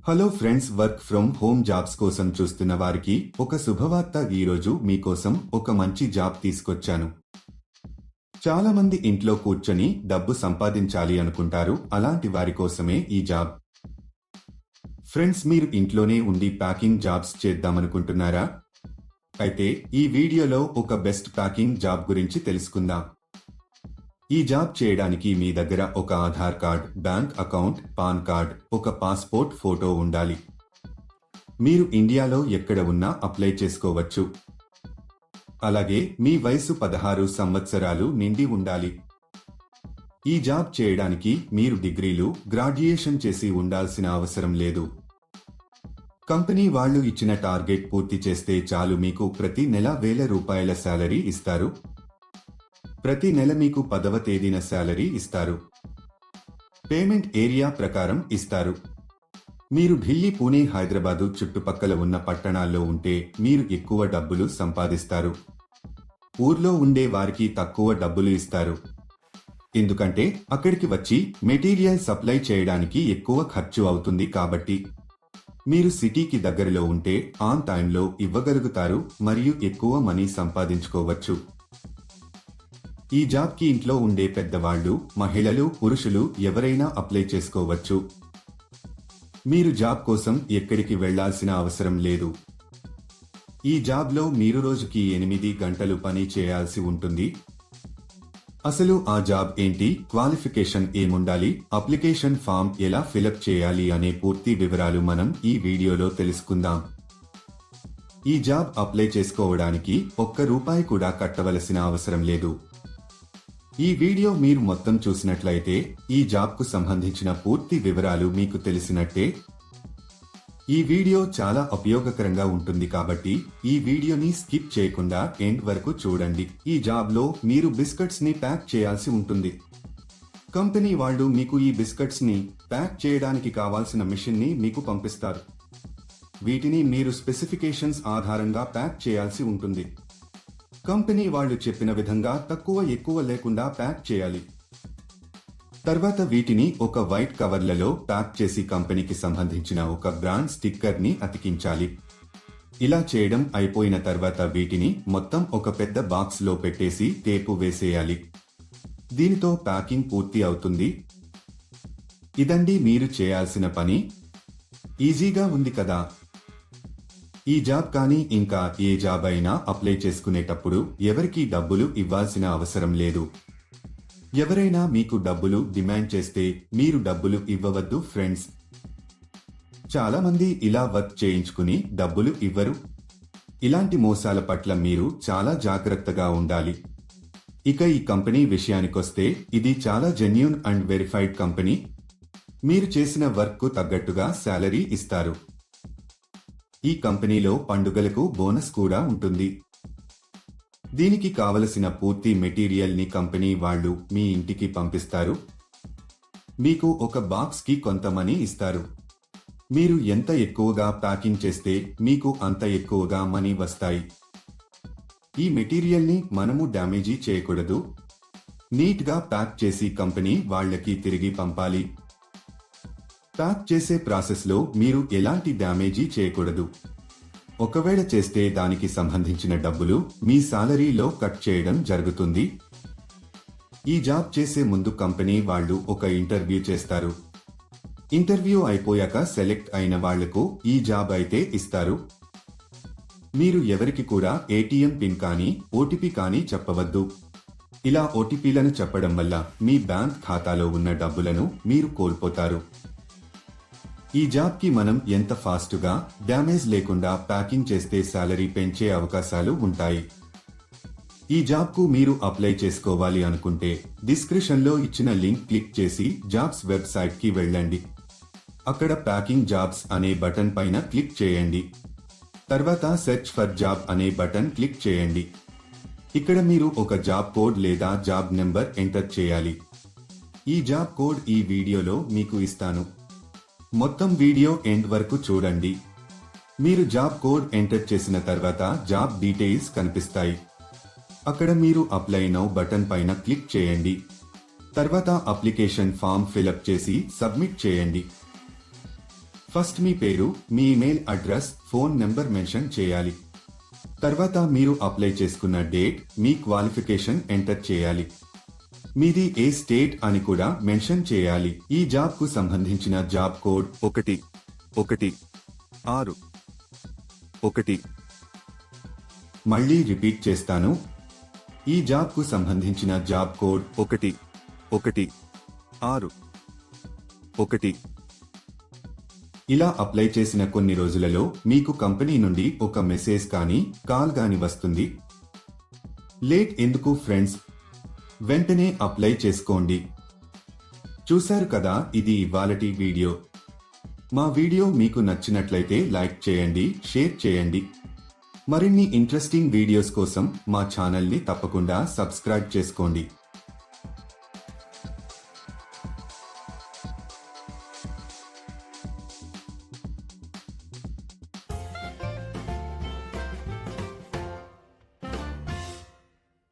Hello friends, work from home jobs కోసం చూస్తున్న వారికి ఒక శుభవార్త. ఈరోజు మీకోసం ఒక మంచి జాబ్ తీసుకొచ్చాను. చాలా మంది ఇంట్లో కూర్చొని డబ్బు సంపాదించాలి అనుకుంటారు. అలాంటి వారి కోసమే ఈ జాబ్. ఫ్రెండ్స్, మీరు ఇంట్లోనే ఉండి ప్యాకింగ్ జాబ్స్ చేద్దామనుకుంటున్నారా? అయితే ఈ వీడియోలో ఒక బెస్ట్ ప్యాకింగ్ జాబ్ గురించి తెలుసుకుందాం. ఈ జాబ్ చేయడానికి మీ దగ్గర ఒక Aadhaar card, bank account, pan card, ఒక పాస్పోర్ట్ ఫోటో ఉండాలి. మీరు ఇండియాలో ఎక్కడ ఉన్నా అప్లై చేసుకోవచ్చు. అలాగే మీ వయసు 16 సంవత్సరాలు నిండి ఉండాలి. ఈ జాబ్ చేయడానికి మీరు డిగ్రీలు, గ్రాడ్యుయేషన్ చేసి ఉండాల్సిన అవసరం లేదు. కంపెనీ వాళ్ళు ఇచ్చిన టార్గెట్ పూర్తి చేస్తే చాలు. మీకు ప్రతి నెల ₹1000 శాలరీ ఇస్తారు. ప్రతి నెల మీకు 10వ తేదీన శాలరీ ఇస్తారు. పేమెంట్ ఏరియా ప్రకారం ఇస్తారు. మీరు ఢిల్లీ, పూణే, హైదరాబాదు చుట్టుపక్కల ఉన్న పట్టణాల్లో ఉంటే మీరు ఎక్కువ డబ్బులు సంపాదిస్తారు. ఊర్లో ఉండే వారికి తక్కువ డబ్బులు ఇస్తారు. ఎందుకంటే అక్కడికి వచ్చి మెటీరియల్ సప్లై చేయడానికి ఎక్కువ ఖర్చు అవుతుంది. కాబట్టి మీరు సిటీకి దగ్గరలో ఉంటే ఆన్ టైంలో ఇవ్వగలుగుతారు మరియు ఎక్కువ మనీ సంపాదించుకోవచ్చు. ఈ జాబ్కి ఇంట్లో ఉండే పెద్దవాళ్లు, మహిళలు, పురుషులు ఎవరైనా అప్లై చేసుకోవచ్చు. మీరు జాబ్ కోసం ఎక్కడికి వెళ్లాల్సిన అవసరం లేదు. ఈ జాబ్లో మీరు రోజుకి 8 గంటలు పని చేయాల్సి ఉంటుంది. అసలు ఆ జాబ్ ఏంటి, క్వాలిఫికేషన్ ఏముండాలి, అప్లికేషన్ ఫామ్ ఎలా ఫిలప్ చేయాలి అనే పూర్తి వివరాలు మనం ఈ వీడియోలో తెలుసుకుందాం. ఈ జాబ్ అప్లై చేసుకోవడానికి ₹1 కూడా కట్టవలసిన అవసరం లేదు. ఈ వీడియో మీరు మొత్తం చూసినట్లయితే ఈ జాబ్కు సంబంధించిన పూర్తి వివరాలు మీకు తెలిసినట్టే. ఈ వీడియో చాలా ఉపయోగకరంగా ఉంటుంది కాబట్టి ఈ వీడియోని స్కిప్ చేయకుండా ఎండ్ వరకు చూడండి. ఈ జాబ్లో మీరు బిస్కెట్స్ ని ప్యాక్ చేయాల్సి ఉంటుంది. కంపెనీ వాళ్ళు మీకు ఈ బిస్కెట్స్ ని ప్యాక్ చేయడానికి కావాల్సిన మిషన్ ని మీకు పంపిస్తారు. వీటిని మీరు స్పెసిఫికేషన్స్ ఆధారంగా ప్యాక్ చేయాల్సి ఉంటుంది. కంపెనీ వాళ్ళు చెప్పిన విధంగా తక్కువ ఎక్కువ లేకుండా ప్యాక్ చేయాలి. తర్వాత వీటిని ఒక వైట్ కవర్లలో ప్యాక్ చేసి కంపెనీకి సంబంధించిన ఒక బ్రాండ్ స్టిక్కర్ ని అతికించాలి. ఇలా చేయడం అయిపోయిన తర్వాత వీటిని మొత్తం ఒక పెద్ద బాక్స్ లో పెట్టేసి టేపు వేసేయాలి. దీనితో ప్యాకింగ్ పూర్తి అవుతుంది. ఇదండి మీరు చేయాల్సిన పని. ఈజీగా ఉంది కదా? ఈ జాబ్ కానీ ఇంకా ఏ జాబ్ అయినా అప్లై చేసుకునేటప్పుడు ఎవరికీ డబ్బులు ఇవ్వాల్సిన అవసరం లేదు. ఎవరైనా మీకు డబ్బులు డిమాండ్ చేస్తే మీరు డబ్బులు ఇవ్వవద్దు ఫ్రెండ్స్. చాలా మంది ఇలా వర్క్ చేయించుకుని డబ్బులు ఇవ్వరు. ఇలాంటి మోసాల పట్ల మీరు చాలా జాగ్రత్తగా ఉండాలి. ఇక ఈ కంపెనీ విషయానికొస్తే ఇది చాలా జెన్యూన్ అండ్ వెరిఫైడ్ కంపెనీ. మీరు చేసిన వర్క్ కు తగ్గట్టుగా శాలరీ ఇస్తారు. ఈ కంపెనీలో పండుగలకు బోనస్ కూడా ఉంటుంది. దీనికి కావలసిన పూర్తి మెటీరియల్ ని కంపెనీ వాళ్ళు మీ ఇంటికి పంపిస్తారు. మీకు ఒక బాక్స్ కి కొంత మనీ ఇస్తారు. మీరు ఎంత ఎక్కువగా ప్యాకింగ్ చేస్తే మీకు అంత ఎక్కువగా మనీ వస్తాయి. ఈ మెటీరియల్ ని మనము డ్యామేజీ చేయకూడదు. నీట్ గా ప్యాక్ చేసి కంపెనీ వాళ్ళకి తిరిగి పంపాలి. ప్యాక్ చేసే ప్రాసెస్ లో మీరు ఎలాంటి డ్యామేజీ చేయకూడదు. ఒకవేళ చేస్తే దానికి సంబంధించిన డబ్బులు మీ సాలరీలో కట్ చేయడం జరుగుతుంది. ఈ జాబ్ చేసే ముందు కంపెనీ వాళ్ళు ఒక ఇంటర్వ్యూ చేస్తారు. ఇంటర్వ్యూ అయిపోయాక సెలెక్ట్ అయిన వాళ్లకు ఈ జాబ్ అయితే ఇస్తారు. మీరు ఎవరికి కూడా ఏటీఎం పిన్ కానీ ఓటీపీ కానీ చెప్పవద్దు. ఇలా ఓటీపీలను చెప్పడం వల్ల మీ బ్యాంక్ ఖాతాలో ఉన్న డబ్బులను మీరు కోల్పోతారు. ఈ జాబ్ కి మనం ఎంత ఫాస్ట్గా, డ్యామేజ్ లేకుండా ప్యాకింగ్ చేస్తే శాలరీ పెంచే అవకాశాలు ఉంటాయి. ఈ జాబ్ కు మీరు అప్లై చేసుకోవాలి అనుకుంటే డిస్క్రిప్షన్ లో ఇచ్చిన లింక్ క్లిక్ చేసి జాబ్స్ వెబ్సైట్ కి వెళ్ళండి. అక్కడ ప్యాకింగ్ జాబ్స్ అనే బటన్ పైన క్లిక్ చేయండి. తర్వాత సెర్చ్ ఫర్ జాబ్ అనే బటన్ క్లిక్ చేయండి. ఇక్కడ మీరు ఒక జాబ్ కోడ్ లేదా జాబ్ నెంబర్ ఎంటర్ చేయాలి. ఈ జాబ్ కోడ్ ఈ వీడియోలో మీకు ఇస్తాను. మొత్తం వీడియో ఎండ్ వరకు చూడండి. మీరు జాబ్ కోడ్ ఎంటర్ చేసిన తర్వాత జాబ్ డీటెయిల్స్ కనిపిస్తాయి. అక్కడ మీరు అప్లై నౌ బటన్ పైన క్లిక్ చేయండి. తర్వాత అప్లికేషన్ ఫామ్ ఫిలప్ చేసి సబ్మిట్ చేయండి. ఫస్ట్ మీ పేరు, మీ email address, phone number mention చేయాలి. తర్వాత మీరు అప్లై చేసుకున్న డేట్, మీ క్వాలిఫికేషన్ ఎంటర్ చేయాలి. మీది ఏ స్టేట్ అని కూడా మెన్షన్ చేయాలి. ఈ జాబ్ కు సంబంధించిన జాబ్ కోడ్ 1161. మళ్ళీ రిపీట్ చేస్తాను. ఈ జాబ్ కు సంబంధించిన జాబ్ కోడ్ 1161. ఇలా అప్లై చేసిన కొన్ని రోజులలో మీకు కంపెనీ నుండి ఒక మెసేజ్ కానీ కాల్ గాని వస్తుంది. లేట్ ఎందుకు ఫ్రెండ్స్, వెంటనే అప్లై చేసుకోండి. చూశారు కదా, ఇది ఇవాళటి వీడియో. మా వీడియో మీకు నచ్చినట్లయితే లైక్ చేయండి, షేర్ చేయండి. మరిన్ని ఇంట్రెస్టింగ్ వీడియోస్ కోసం మా ఛానల్ని తప్పకుండా సబ్స్క్రైబ్ చేసుకోండి.